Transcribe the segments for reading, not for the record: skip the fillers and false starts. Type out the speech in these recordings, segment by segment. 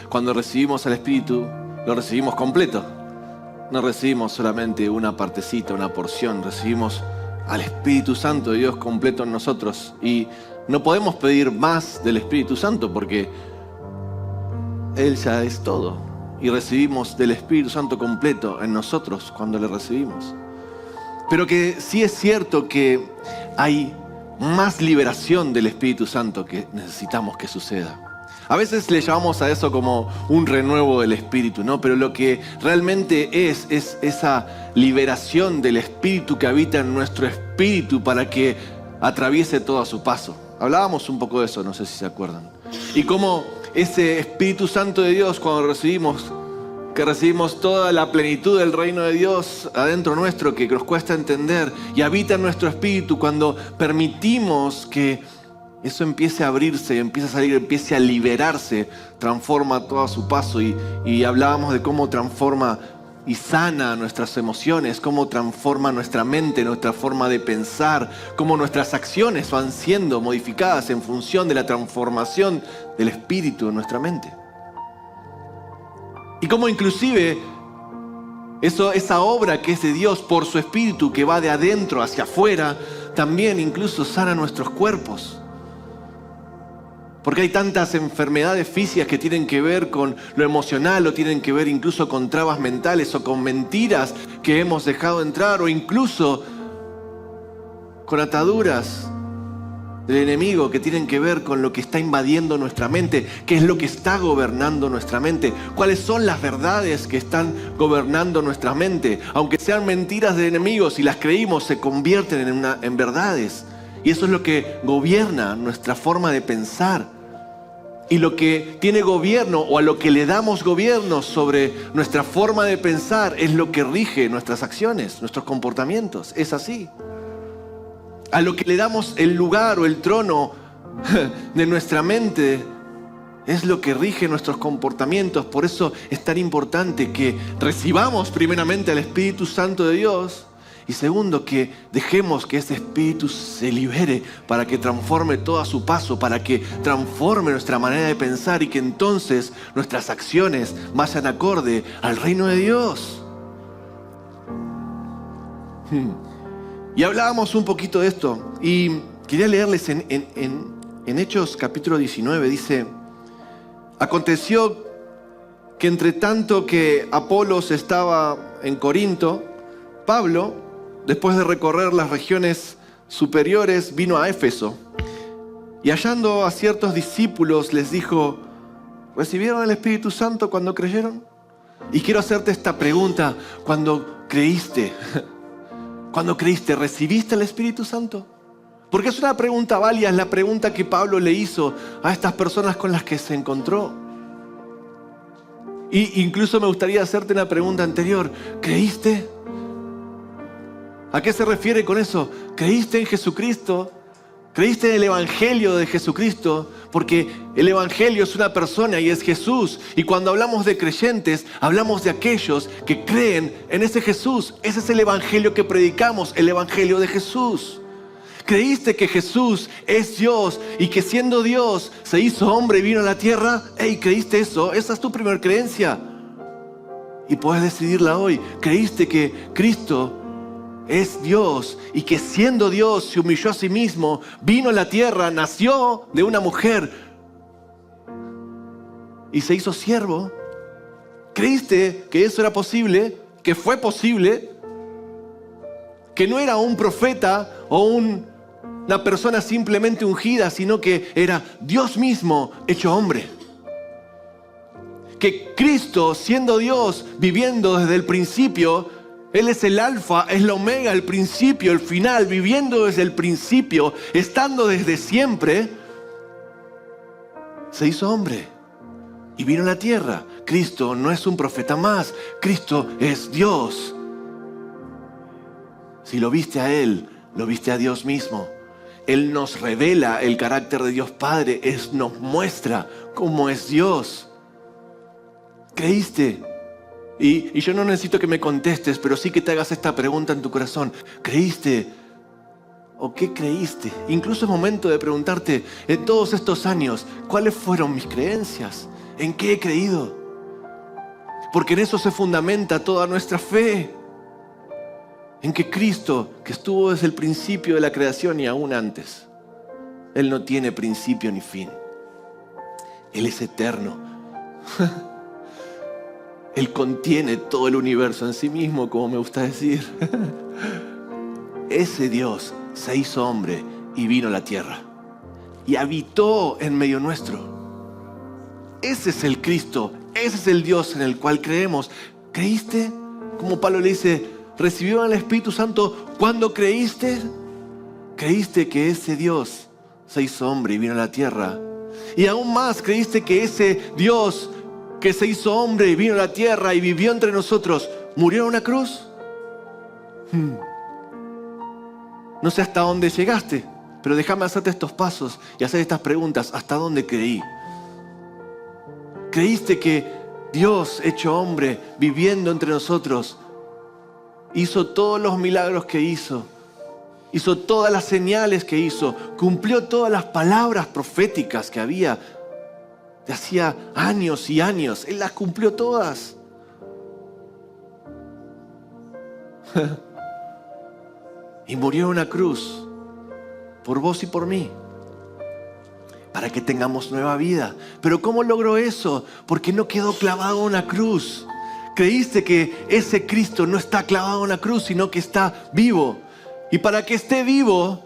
cuando recibimos al Espíritu, lo recibimos completo. No recibimos solamente una partecita, una porción. Recibimos al Espíritu Santo de Dios completo en nosotros. Y no podemos pedir más del Espíritu Santo porque Él ya es todo. Y recibimos del Espíritu Santo completo en nosotros cuando le recibimos. Pero que sí es cierto que hay más liberación del Espíritu Santo que necesitamos que suceda. A veces le llamamos a eso como un renuevo del Espíritu, ¿no? Pero lo que realmente es esa liberación del Espíritu que habita en nuestro espíritu para que atraviese todo a su paso. Hablábamos un poco de eso, no sé si se acuerdan. Y cómo ese Espíritu Santo de Dios, cuando que recibimos toda la plenitud del reino de Dios adentro nuestro, que nos cuesta entender, y habita en nuestro espíritu, cuando permitimos que eso empiece a abrirse, empiece a salir, empiece a liberarse, transforma todo a su paso. Y hablábamos de cómo transforma y sana nuestras emociones, cómo transforma nuestra mente, nuestra forma de pensar, cómo nuestras acciones van siendo modificadas en función de la transformación del espíritu en nuestra mente. Y cómo inclusive esa obra que es de Dios por su espíritu, que va de adentro hacia afuera, también incluso sana nuestros cuerpos. Porque hay tantas enfermedades físicas que tienen que ver con lo emocional, o tienen que ver incluso con trabas mentales o con mentiras que hemos dejado entrar, o incluso con ataduras del enemigo que tienen que ver con lo que está invadiendo nuestra mente, qué es lo que está gobernando nuestra mente, cuáles son las verdades que están gobernando nuestra mente. Aunque sean mentiras del enemigo, si las creímos se convierten en verdades. Y eso es lo que gobierna nuestra forma de pensar. Y lo que tiene gobierno, o a lo que le damos gobierno sobre nuestra forma de pensar, es lo que rige nuestras acciones, nuestros comportamientos. Es así. A lo que le damos el lugar o el trono de nuestra mente es lo que rige nuestros comportamientos. Por eso es tan importante que recibamos primeramente al Espíritu Santo de Dios, y segundo, que dejemos que ese Espíritu se libere para que transforme todo a su paso, para que transforme nuestra manera de pensar, y que entonces nuestras acciones vayan acorde al reino de Dios. Y hablábamos un poquito de esto, y quería leerles en Hechos capítulo 19, dice: aconteció que entre tanto que Apolos estaba en Corinto, Pablo, después de recorrer las regiones superiores, vino a Éfeso, y hallando a ciertos discípulos les dijo: ¿recibieron el Espíritu Santo cuando creyeron? Y quiero hacerte esta pregunta: cuando creíste, ¿recibiste el Espíritu Santo? Porque es una pregunta válida, es la pregunta que Pablo le hizo a estas personas con las que se encontró. Y incluso me gustaría hacerte una pregunta anterior: ¿creíste? ¿A qué se refiere con eso? ¿Creíste en Jesucristo? ¿Creíste en el Evangelio de Jesucristo? Porque el Evangelio es una persona y es Jesús. Y cuando hablamos de creyentes, hablamos de aquellos que creen en ese Jesús. Ese es el Evangelio que predicamos, el Evangelio de Jesús. ¿Creíste que Jesús es Dios y que siendo Dios se hizo hombre y vino a la tierra? ¿Creíste eso? Esa es tu primera creencia. Y puedes decidirla hoy. ¿Creíste que Cristo es Dios y que siendo Dios se humilló a sí mismo, vino a la tierra, nació de una mujer y se hizo siervo? ¿Creíste que eso era posible? ¿Que fue posible? ¿Que no era un profeta o una persona simplemente ungida, sino que era Dios mismo hecho hombre? Que Cristo, siendo Dios, viviendo desde el principio, Él es el alfa, es la omega, el principio, el final, viviendo desde el principio, estando desde siempre, se hizo hombre y vino a la tierra. Cristo no es un profeta más, Cristo es Dios. Si lo viste a Él, lo viste a Dios mismo. Él nos revela el carácter de Dios Padre, nos muestra cómo es Dios. ¿Creíste? Y yo no necesito que me contestes, pero sí que te hagas esta pregunta en tu corazón. ¿Creíste? ¿O qué creíste? Incluso es momento de preguntarte, en todos estos años, ¿cuáles fueron mis creencias? ¿En qué he creído? Porque en eso se fundamenta toda nuestra fe. En que Cristo, que estuvo desde el principio de la creación y aún antes, Él no tiene principio ni fin. Él es eterno. Él contiene todo el universo en sí mismo, como me gusta decir. Ese Dios se hizo hombre y vino a la tierra. Y habitó en medio nuestro. Ese es el Cristo. Ese es el Dios en el cual creemos. ¿Creíste? Como Pablo le dice, ¿recibieron al Espíritu Santo cuando creíste? ¿Creíste que ese Dios se hizo hombre y vino a la tierra? Y aún más, ¿creíste que ese Dios que se hizo hombre y vino a la tierra y vivió entre nosotros, murió en una cruz? No sé hasta dónde llegaste, pero déjame hacerte estos pasos y hacer estas preguntas. ¿Hasta dónde creí? ¿Creíste que Dios, hecho hombre, viviendo entre nosotros, hizo todos los milagros que hizo? Hizo todas las señales que hizo, cumplió todas las palabras proféticas que había de hacía años y años. Él las cumplió todas. Y murió en una cruz por vos y por mí, para que tengamos nueva vida. Pero ¿cómo logró eso? Porque no quedó clavado en una cruz. Creíste que ese Cristo no está clavado en una cruz, sino que está vivo. Y para que esté vivo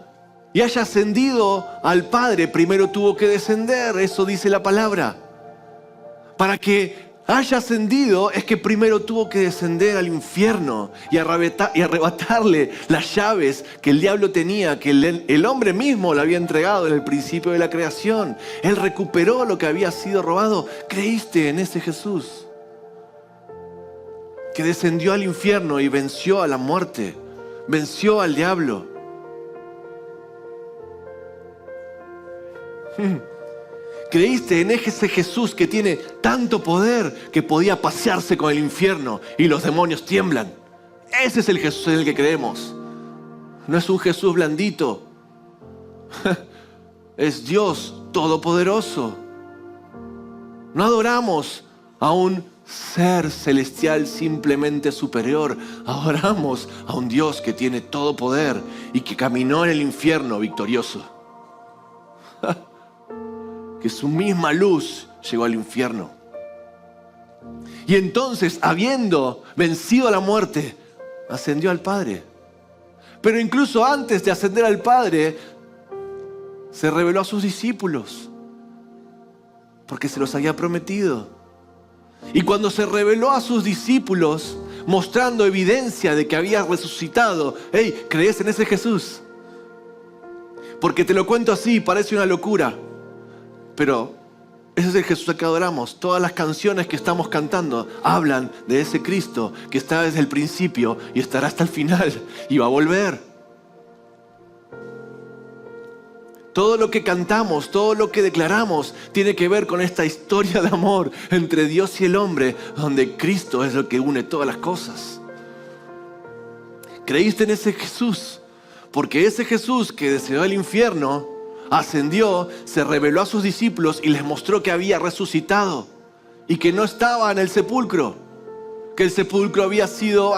y haya ascendido al Padre, primero tuvo que descender. Eso dice la palabra. Para que haya ascendido es que primero tuvo que descender al infierno y arrebatarle las llaves que el diablo tenía, que el hombre mismo le había entregado en el principio de la creación. Él recuperó lo que había sido robado. ¿Creíste en ese Jesús que descendió al infierno y venció a la muerte? Venció al diablo. ¿Creíste en ese Jesús que tiene tanto poder que podía pasearse con el infierno y los demonios tiemblan? Ese es el Jesús en el que creemos. No es un Jesús blandito. Es Dios todopoderoso. No adoramos a un ser celestial simplemente superior. Adoramos a un Dios que tiene todo poder y que caminó en el infierno victorioso. Que su misma luz llegó al infierno. Y entonces, habiendo vencido a la muerte, ascendió al Padre. Pero incluso antes de ascender al Padre, se reveló a sus discípulos, porque se los había prometido. Y cuando se reveló a sus discípulos, mostrando evidencia de que había resucitado, hey, ¿crees en ese Jesús? Porque te lo cuento así, parece una locura, pero ese es el Jesús al que adoramos. Todas las canciones que estamos cantando hablan de ese Cristo que está desde el principio y estará hasta el final y va a volver. Todo lo que cantamos, todo lo que declaramos tiene que ver con esta historia de amor entre Dios y el hombre, donde Cristo es lo que une todas las cosas. ¿Creíste en ese Jesús? Porque ese Jesús que descendió al infierno, ascendió, se reveló a sus discípulos y les mostró que había resucitado y que no estaba en el sepulcro, que el sepulcro había sido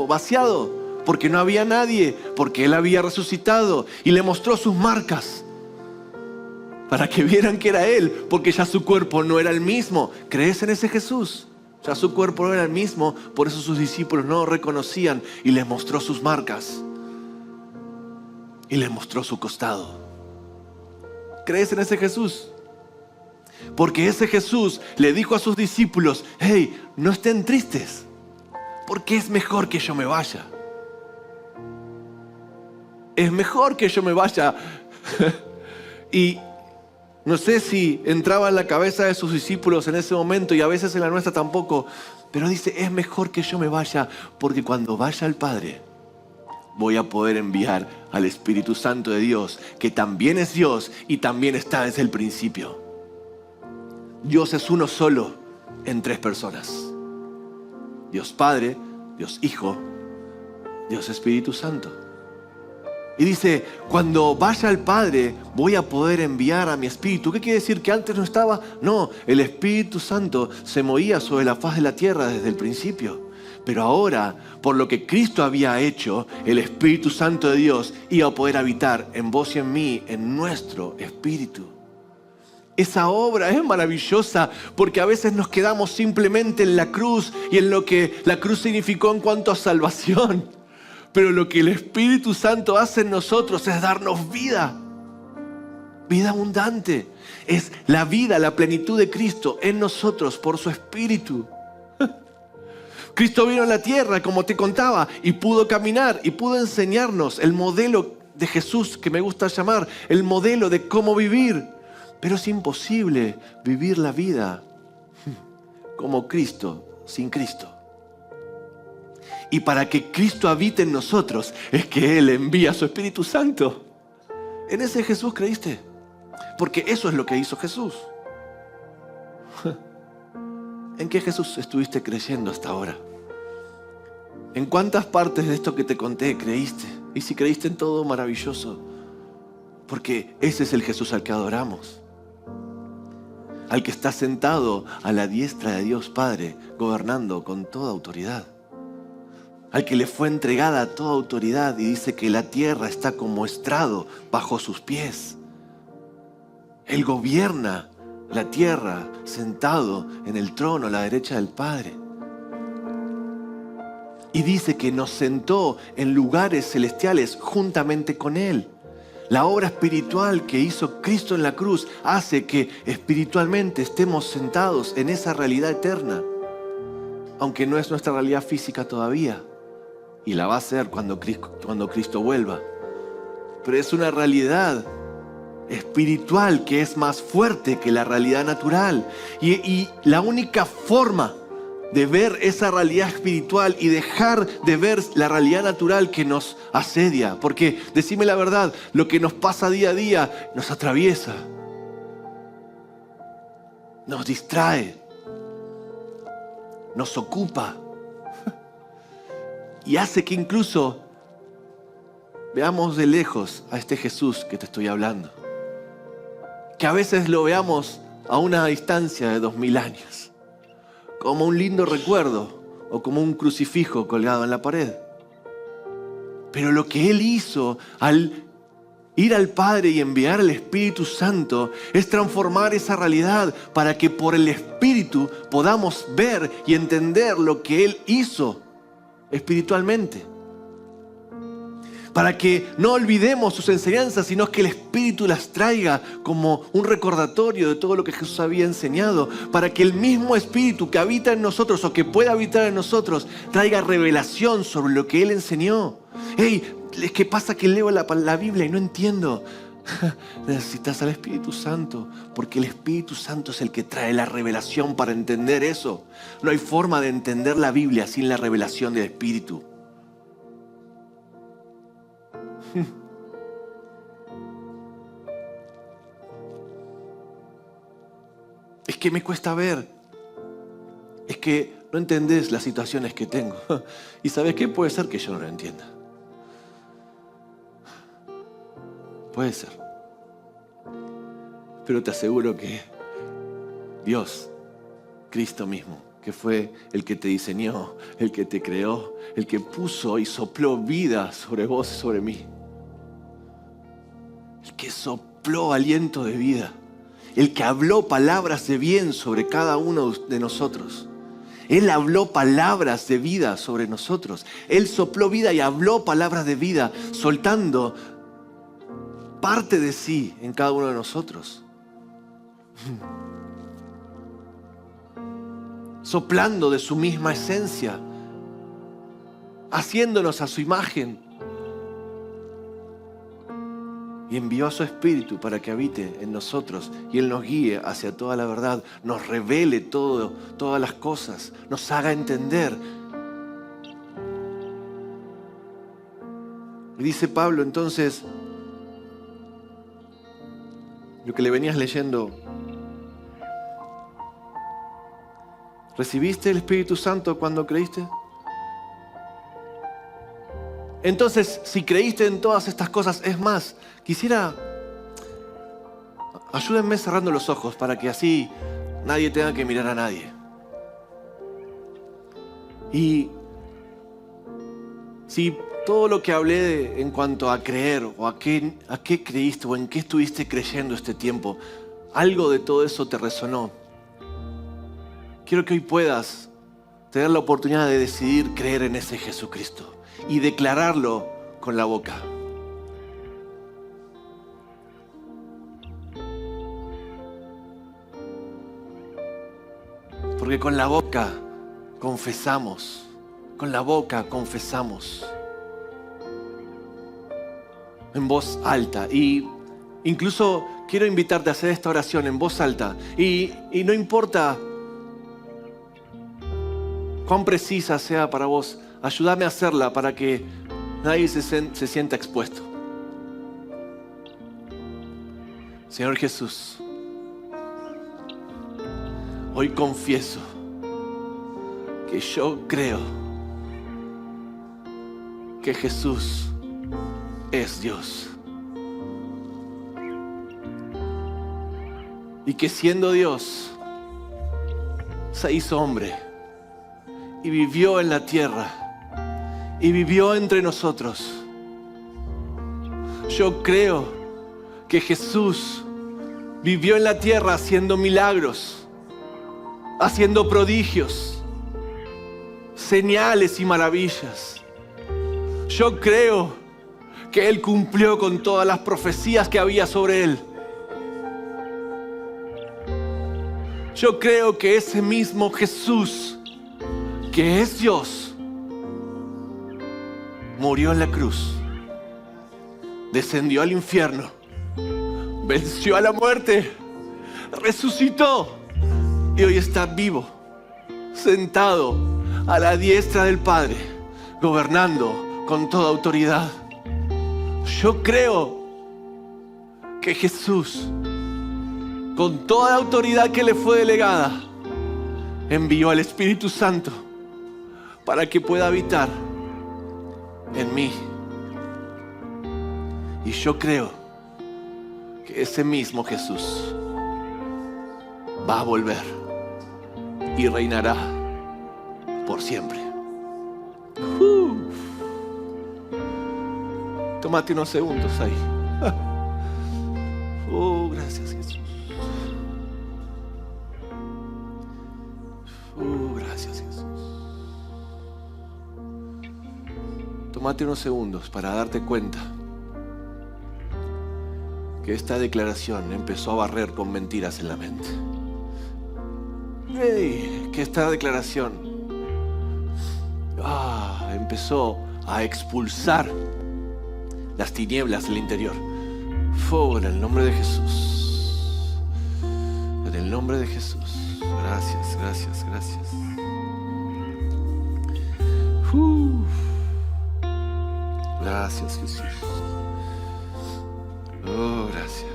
vaciado, porque no había nadie, porque Él había resucitado, y le mostró sus marcas para que vieran que era Él, porque ya su cuerpo no era el mismo. ¿Crees en ese Jesús? Ya su cuerpo no era el mismo, por eso sus discípulos no lo reconocían, y les mostró sus marcas y les mostró su costado. ¿Crees en ese Jesús? Porque ese Jesús le dijo a sus discípulos, hey, no estén tristes, porque es mejor que yo me vaya. Es mejor que yo me vaya. Y no sé si entraba en la cabeza de sus discípulos en ese momento, y a veces en la nuestra tampoco, pero dice, es mejor que yo me vaya, porque cuando vaya al Padre, voy a poder enviar al Espíritu Santo de Dios, que también es Dios y también está desde el principio. Dios es uno solo en tres personas. Dios Padre, Dios Hijo, Dios Espíritu Santo. Y dice, cuando vaya al Padre, voy a poder enviar a mi Espíritu. ¿Qué quiere decir? ¿Que antes no estaba? No, el Espíritu Santo se movía sobre la faz de la tierra desde el principio. Pero ahora, por lo que Cristo había hecho, el Espíritu Santo de Dios iba a poder habitar en vos y en mí, en nuestro espíritu. Esa obra es maravillosa porque a veces nos quedamos simplemente en la cruz y en lo que la cruz significó en cuanto a salvación. Pero lo que el Espíritu Santo hace en nosotros es darnos vida. Vida abundante. Es la vida, la plenitud de Cristo en nosotros por su Espíritu. Cristo vino a la tierra, como te contaba, y pudo caminar y pudo enseñarnos el modelo de Jesús, que me gusta llamar, el modelo de cómo vivir. Pero es imposible vivir la vida como Cristo, sin Cristo. Y para que Cristo habite en nosotros, es que Él envía a su Espíritu Santo. En ese Jesús creíste, porque eso es lo que hizo Jesús. ¿En qué Jesús estuviste creyendo hasta ahora? ¿En cuántas partes de esto que te conté creíste? Y si creíste en todo, maravilloso. Porque ese es el Jesús al que adoramos. Al que está sentado a la diestra de Dios Padre, gobernando con toda autoridad. Al que le fue entregada toda autoridad y dice que la tierra está como estrado bajo sus pies. Él gobierna la tierra sentado en el trono a la derecha del Padre. Y dice que nos sentó en lugares celestiales juntamente con Él. La obra espiritual que hizo Cristo en la cruz hace que espiritualmente estemos sentados en esa realidad eterna. Aunque no es nuestra realidad física todavía. Y la va a ser cuando Cristo vuelva. Pero es una realidad espiritual que es más fuerte que la realidad natural. Y la única forma de ver esa realidad espiritual y dejar de ver la realidad natural que nos asedia. Porque, decime la verdad, lo que nos pasa día a día nos atraviesa. Nos distrae. Nos ocupa. Y hace que incluso veamos de lejos a este Jesús que te estoy hablando. Que a veces lo veamos a una distancia de 2000 años. Como un lindo recuerdo o como un crucifijo colgado en la pared. Pero lo que Él hizo al ir al Padre y enviar al Espíritu Santo es transformar esa realidad para que por el Espíritu podamos ver y entender lo que Él hizo espiritualmente. Para que no olvidemos sus enseñanzas, sino que el Espíritu las traiga como un recordatorio de todo lo que Jesús había enseñado. Para que el mismo Espíritu que habita en nosotros o que pueda habitar en nosotros traiga revelación sobre lo que Él enseñó. Hey, ¿qué pasa que leo la Biblia y no entiendo? Necesitas al Espíritu Santo, porque el Espíritu Santo es el que trae la revelación para entender eso. No hay forma de entender la Biblia sin la revelación del Espíritu. Es que me cuesta ver. Es que no entendés las situaciones que tengo. ¿Y sabes qué? Puede ser que yo no lo entienda. Puede ser. Pero te aseguro que Dios, Cristo mismo, que fue el que te diseñó, el que te creó, el que puso y sopló vida sobre vos y sobre mí. El que sopló aliento de vida. El que habló palabras de bien sobre cada uno de nosotros. Él habló palabras de vida sobre nosotros. Él sopló vida y habló palabras de vida, soltando parte de sí en cada uno de nosotros. Soplando de su misma esencia, haciéndonos a su imagen. Y envió a su Espíritu para que habite en nosotros y Él nos guíe hacia toda la verdad, nos revele todas las cosas, nos haga entender. Y dice Pablo entonces, lo que le venías leyendo, ¿recibiste el Espíritu Santo cuando creíste? Entonces, si creíste en todas estas cosas, es más, ayúdenme cerrando los ojos para que así nadie tenga que mirar a nadie. Y si todo lo que hablé en cuanto a creer o a qué creíste o en qué estuviste creyendo este tiempo, algo de todo eso te resonó, quiero que hoy puedas tener la oportunidad de decidir creer en ese Jesucristo y declararlo con la boca. Porque con la boca confesamos, en voz alta. Y incluso quiero invitarte a hacer esta oración en voz alta. Y no importa cuán precisa sea para vos, ayúdame a hacerla para que nadie se sienta expuesto. Señor Jesús, hoy confieso que yo creo que Jesús es Dios. Y que siendo Dios, se hizo hombre y vivió en la tierra y vivió entre nosotros. Yo creo que Jesús vivió en la tierra haciendo milagros, haciendo prodigios, señales y maravillas. Yo creo que Él cumplió con todas las profecías que había sobre Él. Yo creo que ese mismo Jesús, que es Dios, murió en la cruz, descendió al infierno, venció a la muerte, resucitó y hoy está vivo, sentado a la diestra del Padre, gobernando con toda autoridad. Yo creo que Jesús, con toda la autoridad que le fue delegada, envió al Espíritu Santo para que pueda habitar en mí. Y yo creo que ese mismo Jesús va a volver y reinará por siempre. Tómate unos segundos ahí. Oh, gracias Jesús. Oh, gracias Jesús. Tómate unos segundos para darte cuenta que esta declaración empezó a barrer con mentiras en la mente. Que esta declaración empezó a expulsar las tinieblas del interior. En el nombre de Jesús. En el nombre de Jesús. Gracias, gracias, gracias. Gracias, Jesús. Oh, gracias.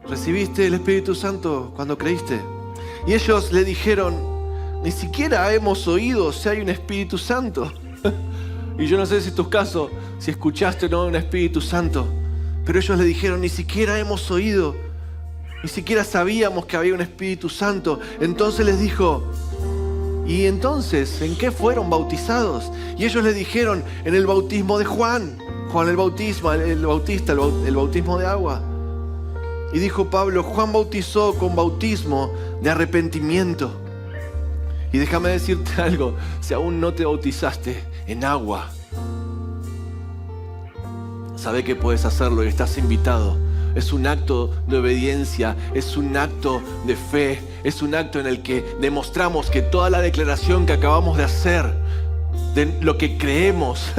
¿Recibiste el Espíritu Santo cuando creíste? Y ellos le dijeron: ni siquiera hemos oído si hay un Espíritu Santo. Y yo no sé si es tu caso, si escuchaste o no un Espíritu Santo, pero ellos le dijeron: ni siquiera hemos oído, ni siquiera sabíamos que había un Espíritu Santo. Entonces les dijo: ¿y entonces en qué fueron bautizados? Y ellos le dijeron: en el bautismo de Juan el Bautista, el bautismo de agua. Y dijo Pablo: Juan bautizó con bautismo de arrepentimiento. Y déjame decirte algo, si aún no te bautizaste en agua, sabe que puedes hacerlo y estás invitado. Es un acto de obediencia, es un acto de fe, es un acto en el que demostramos que toda la declaración que acabamos de hacer, de lo que creemos,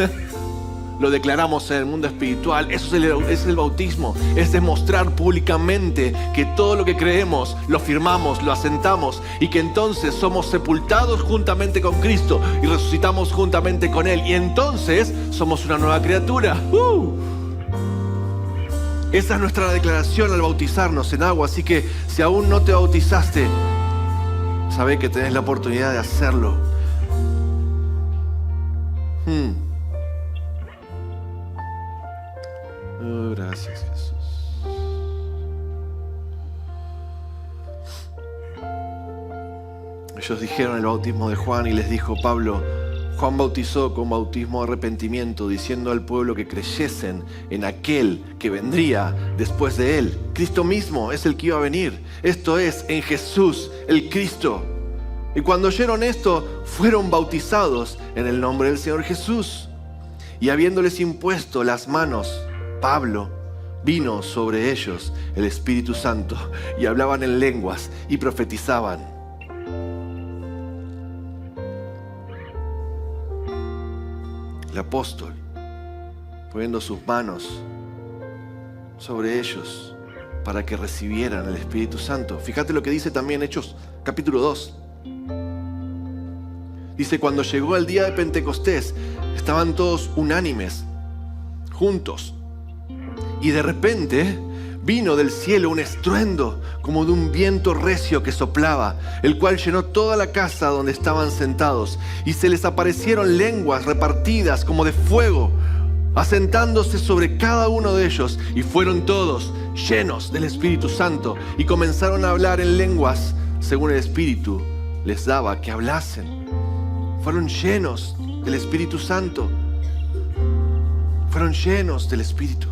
lo declaramos en el mundo espiritual. Eso es el bautismo, es demostrar públicamente que todo lo que creemos lo firmamos, lo asentamos, y que entonces somos sepultados juntamente con Cristo y resucitamos juntamente con Él, y entonces somos una nueva criatura. Esa es nuestra declaración al bautizarnos en agua. Así que si aún no te bautizaste, Sabé que tenés la oportunidad de hacerlo. Oh, gracias, Jesús. Ellos dijeron el bautismo de Juan y les dijo Pablo: Juan bautizó con bautismo de arrepentimiento, diciendo al pueblo que creyesen en aquel que vendría después de él. Cristo mismo es el que iba a venir. Esto es, en Jesús, el Cristo. Y cuando oyeron esto, fueron bautizados en el nombre del Señor Jesús. Y habiéndoles impuesto las manos, Pablo, vino sobre ellos el Espíritu Santo, y hablaban en lenguas y profetizaban. El apóstol, poniendo sus manos sobre ellos para que recibieran el Espíritu Santo. Fíjate lo que dice también Hechos capítulo 2. Dice: cuando llegó el día de Pentecostés, estaban todos unánimes, juntos. Y de repente vino del cielo un estruendo como de un viento recio que soplaba, el cual llenó toda la casa donde estaban sentados. Y se les aparecieron lenguas repartidas como de fuego, asentándose sobre cada uno de ellos. Y fueron todos llenos del Espíritu Santo y comenzaron a hablar en lenguas según el Espíritu les daba que hablasen. Fueron llenos del Espíritu Santo. Fueron llenos del Espíritu.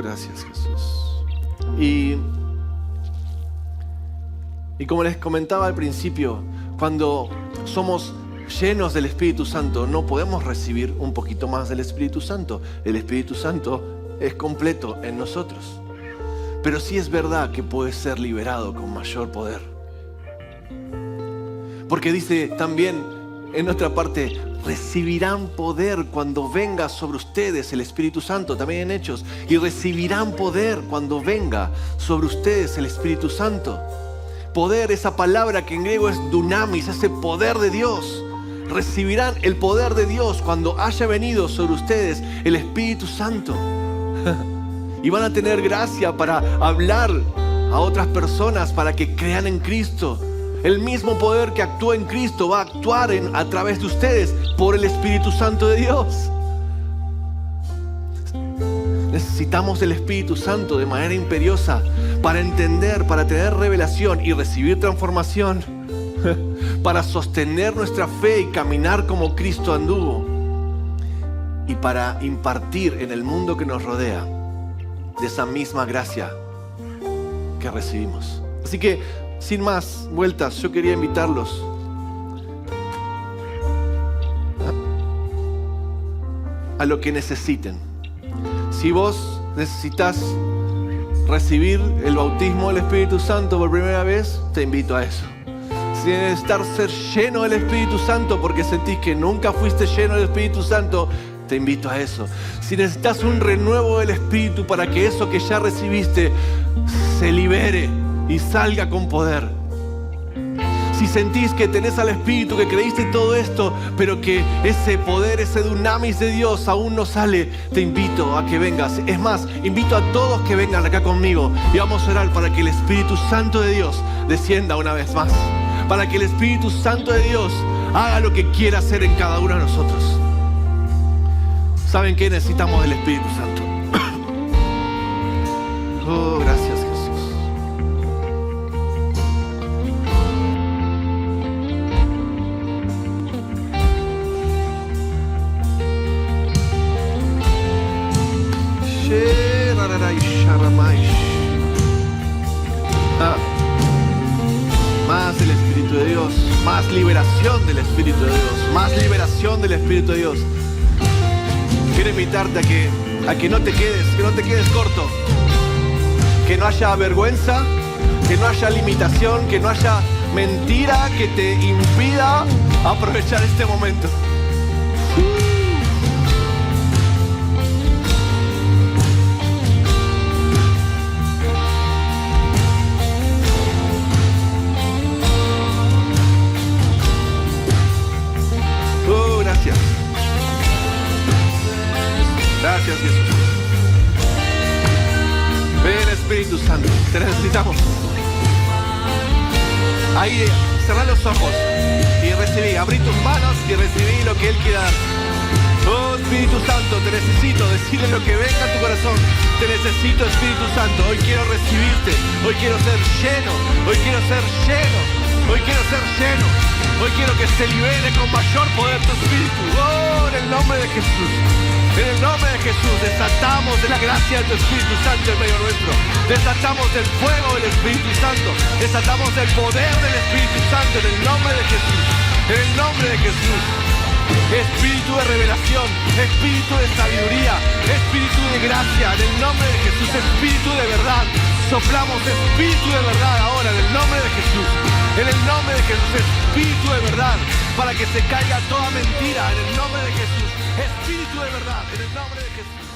Gracias, Jesús. Y como les comentaba al principio, cuando somos llenos del Espíritu Santo, no podemos recibir un poquito más del Espíritu Santo. El Espíritu Santo es completo en nosotros. Pero sí es verdad que puede ser liberado con mayor poder. Porque dice también en otra parte: recibirán poder cuando venga sobre ustedes el Espíritu Santo. También en Hechos: y recibirán poder cuando venga sobre ustedes el Espíritu Santo. Poder, esa palabra que en griego es dunamis, ese poder de Dios. Recibirán el poder de Dios cuando haya venido sobre ustedes el Espíritu Santo. Y van a tener gracia para hablar a otras personas para que crean en Cristo. El mismo poder que actúa en Cristo va a actuar a través de ustedes por el Espíritu Santo de Dios. Necesitamos el Espíritu Santo de manera imperiosa para entender, para tener revelación y recibir transformación, para sostener nuestra fe y caminar como Cristo anduvo, y para impartir en el mundo que nos rodea de esa misma gracia que recibimos. Así que, sin más vueltas, yo quería invitarlos a lo que necesiten. Si vos necesitas recibir el bautismo del Espíritu Santo por primera vez, te invito a eso. Si necesitas ser lleno del Espíritu Santo porque sentís que nunca fuiste lleno del Espíritu Santo, te invito a eso. Si necesitas un renuevo del Espíritu para que eso que ya recibiste se libere y salga con poder. Si sentís que tenés al Espíritu, que creíste todo esto, pero que ese poder, ese dunamis de Dios aún no sale, te invito a que vengas. Es más, invito a todos que vengan acá conmigo y vamos a orar para que el Espíritu Santo de Dios descienda una vez más. Para que el Espíritu Santo de Dios haga lo que quiera hacer en cada uno de nosotros. ¿Saben qué? Necesitamos del Espíritu Santo. Oh, gracias, Jesús. Más del Espíritu de Dios, más liberación del Espíritu de Dios, más liberación del Espíritu de Dios. Quiero invitarte a que no te quedes corto, que no haya vergüenza, que no haya limitación, que no haya mentira que te impida aprovechar este momento. Gracias. Gracias, Jesús. Ven, Espíritu. Espíritu Santo, te necesitamos. Ahí, cerrá los ojos y recibí, abrí tus manos y recibí lo que Él quiere dar. Oh Espíritu Santo, te necesito, decirle lo que venga a tu corazón. Te necesito, Espíritu Santo, hoy quiero recibirte, hoy quiero ser lleno, hoy quiero ser lleno, hoy quiero ser lleno, hoy quiero que se libere con mayor poder tu Espíritu. Oh, en el nombre de Jesús. En el nombre de Jesús desatamos de la gracia de tu Espíritu Santo en medio nuestro. Desatamos del fuego del Espíritu Santo. Desatamos del poder del Espíritu Santo en el nombre de Jesús. En el nombre de Jesús. Espíritu de revelación, espíritu de sabiduría, espíritu de gracia, en el nombre de Jesús. Espíritu de verdad. Soplamos espíritu de verdad ahora en el nombre de Jesús. En el nombre de Jesús, espíritu de verdad, para que se caiga toda mentira en el nombre de Jesús. Espíritu de verdad, en el nombre de Jesús.